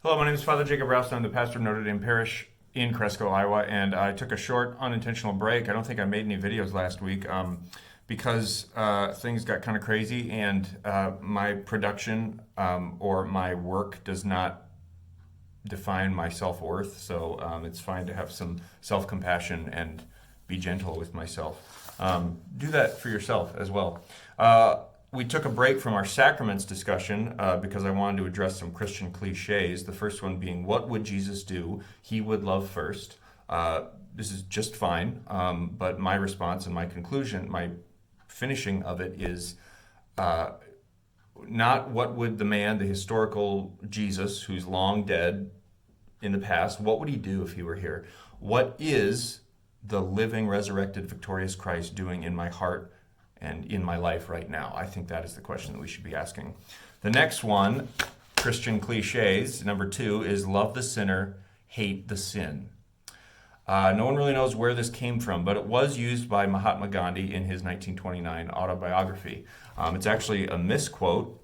Hello, my name is Father Jacob Rouse. I'm the pastor of Notre Dame Parish in Cresco, Iowa, and I took a short, unintentional break. I don't think I made any videos last week because things got kind of crazy, and my production or my work does not define my self-worth, so it's fine to have some self-compassion and be gentle with myself. Do that for yourself as well. We took a break from our sacraments discussion because I wanted to address some Christian cliches. The first one being, what would Jesus do? He would love first. This is just fine, but my response and my conclusion, my finishing of it is not what would the man, the historical Jesus, who's long dead in the past, what would he do if he were here? What is the living, resurrected, victorious Christ doing in my heart and in my life right now? I think that is the question that we should be asking. The next one, Christian cliches, number 2, is love the sinner, hate the sin. No one really knows where this came from, but it was used by Mahatma Gandhi in his 1929 autobiography. It's actually a misquote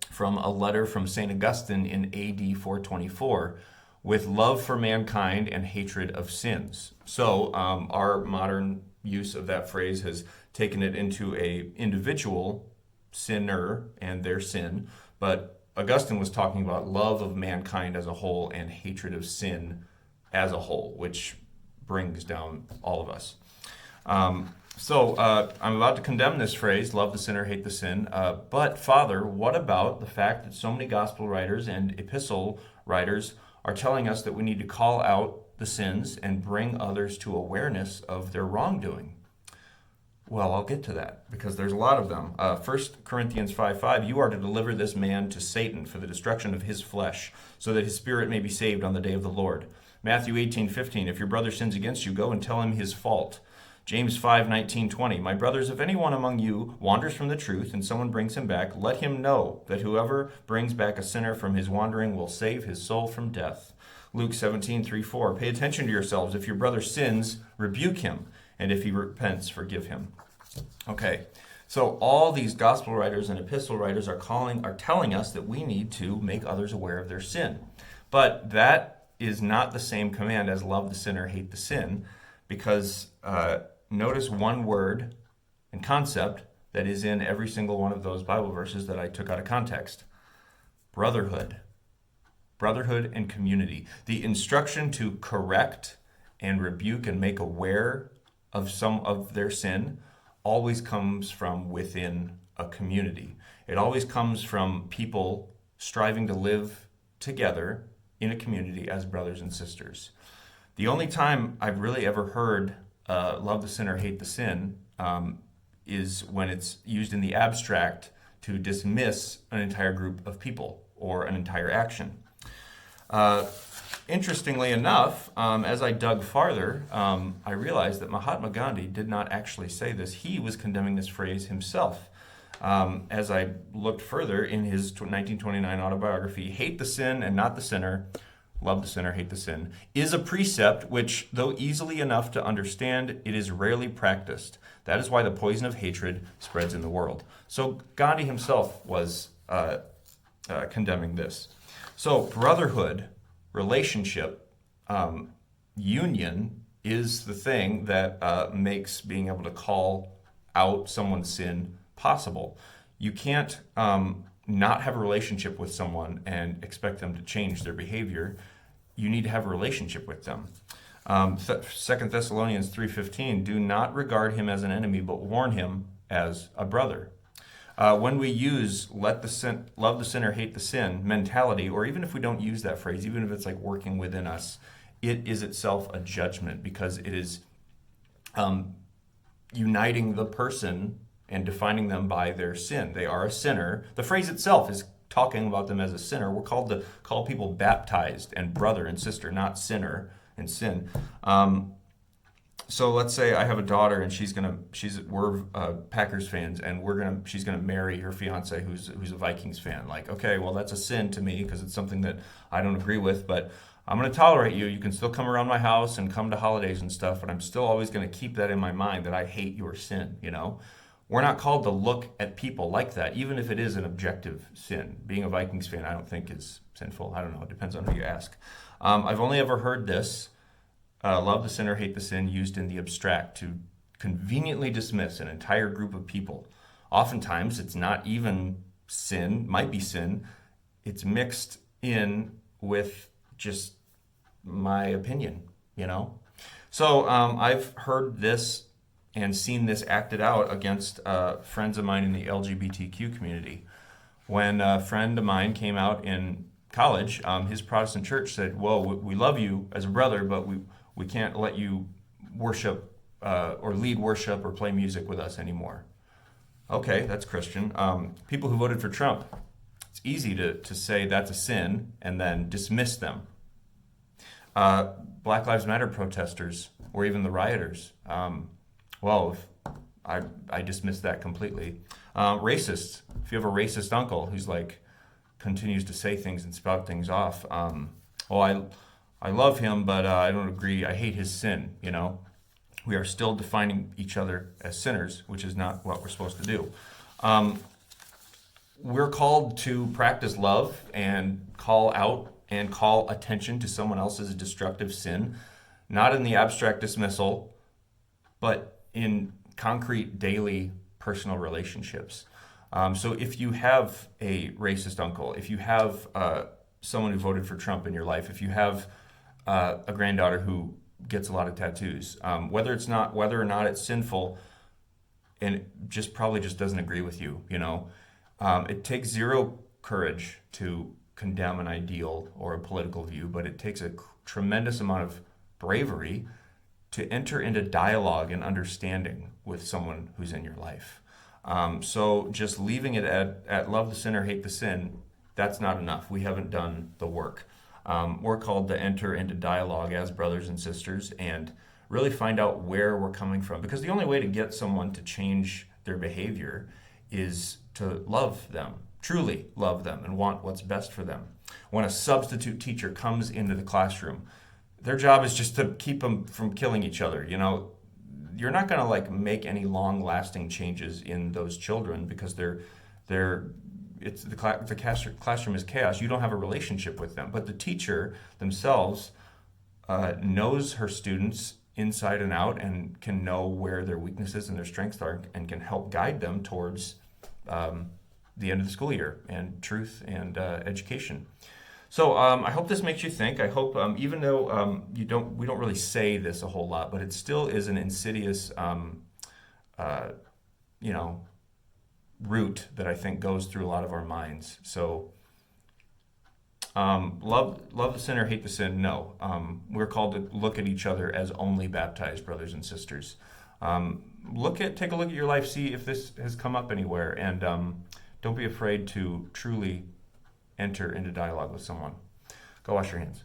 from a letter from St. Augustine in AD 424, with love for mankind and hatred of sins. So our modern use of that phrase has taken it into a individual sinner and their sin, but Augustine was talking about love of mankind as a whole and hatred of sin as a whole, which brings down all of us. So I'm about to condemn this phrase, love the sinner, hate the sin, but Father, what about the fact that so many gospel writers and epistle writers are telling us that we need to call out the sins and bring others to awareness of their wrongdoing? Well, I'll get to that because there's a lot of them. 1 Corinthians 5:5, you are to deliver this man to Satan for the destruction of his flesh, so that his spirit may be saved on the day of the Lord. Matthew 18:15, if your brother sins against you, go and tell him his fault. James 5:19-20, my brothers, if anyone among you wanders from the truth and someone brings him back, let him know that whoever brings back a sinner from his wandering will save his soul from death. Luke 17:3-4, pay attention to yourselves. If your brother sins, rebuke him, and if he repents, forgive him. Okay, so all these gospel writers and epistle writers are telling us that we need to make others aware of their sin. But that is not the same command as love the sinner, hate the sin, because notice one word and concept that is in every single one of those Bible verses that I took out of context. Brotherhood. Brotherhood and community. The instruction to correct and rebuke and make aware of some of their sin always comes from within a community. It always comes from people striving to live together in a community as brothers and sisters. The only time I've really ever heard love the sinner, hate the sin is when it's used in the abstract to dismiss an entire group of people or an entire action. Interestingly enough, as I dug farther, I realized that Mahatma Gandhi did not actually say this. He was condemning this phrase himself. As I looked further in his 1929 autobiography, hate the sin and not the sinner, love the sinner, hate the sin, is a precept which, though easily enough to understand, it is rarely practiced. That is why the poison of hatred spreads in the world. So Gandhi himself was condemning this. So brotherhood, relationship, union is the thing that makes being able to call out someone's sin possible. You can't not have a relationship with someone and expect them to change their behavior. You need to have a relationship with them. 2 Thessalonians 3:15, do not regard him as an enemy, but warn him as a brother. When we use love the sinner, hate the sin mentality, or even if we don't use that phrase, even if it's like working within us, it is itself a judgment because it is uniting the person and defining them by their sin. They are a sinner. The phrase itself is talking about them as a sinner. We're called to call people baptized and brother and sister, not sinner and sin. So let's say I have a daughter and we're Packers fans, and she's gonna marry her fiance who's a Vikings fan. Like, okay, well that's a sin to me because it's something that I don't agree with, but I'm gonna tolerate you. You can still come around my house and come to holidays and stuff, but I'm still always gonna keep that in my mind that I hate your sin, you know? We're not called to look at people like that, even if it is an objective sin. Being a Vikings fan, I don't think is sinful. I don't know. It depends on who you ask. I've only ever heard this, love the sinner, hate the sin, used in the abstract to conveniently dismiss an entire group of people. Oftentimes, it's not even sin, might be sin. It's mixed in with just my opinion, you know? So I've heard this and seen this acted out against friends of mine in the LGBTQ community. When a friend of mine came out in college, his Protestant church said, well, we love you as a brother, but we can't let you worship or lead worship or play music with us anymore. Okay, that's Christian. People who voted for Trump, it's easy to say that's a sin and then dismiss them. Black Lives Matter protesters or even the rioters. I dismiss that completely. Racists. If you have a racist uncle who's like continues to say things and spout things off, I love him, but I don't agree. I hate his sin. You know, we are still defining each other as sinners, which is not what we're supposed to do. We're called to practice love and call out and call attention to someone else's destructive sin, not in the abstract dismissal, but in concrete daily personal relationships. So if you have a racist uncle, if you have someone who voted for Trump in your life, if you have a granddaughter who gets a lot of tattoos, whether or not it's sinful, and it probably doesn't agree with you, you know, it takes zero courage to condemn an ideal or a political view, but it takes a tremendous amount of bravery to enter into dialogue and understanding with someone who's in your life. So just leaving it at love the sinner, hate the sin, that's not enough. We haven't done the work. We're called to enter into dialogue as brothers and sisters and really find out where we're coming from. Because the only way to get someone to change their behavior is to love them, truly love them, and want what's best for them. When a substitute teacher comes into the classroom, their job is just to keep them from killing each other. You know, you're not going to like make any long-lasting changes in those children because the classroom is chaos. You don't have a relationship with them. But the teacher themselves knows her students inside and out and can know where their weaknesses and their strengths are and can help guide them towards the end of the school year and truth and education. So I hope this makes you think. I hope, even though we don't really say this a whole lot, but it still is an insidious, root that I think goes through a lot of our minds. So love the sinner, hate the sin. No, we're called to look at each other as only baptized brothers and sisters. Take a look at your life, see if this has come up anywhere, and don't be afraid to truly enter into dialogue with someone. Go wash your hands.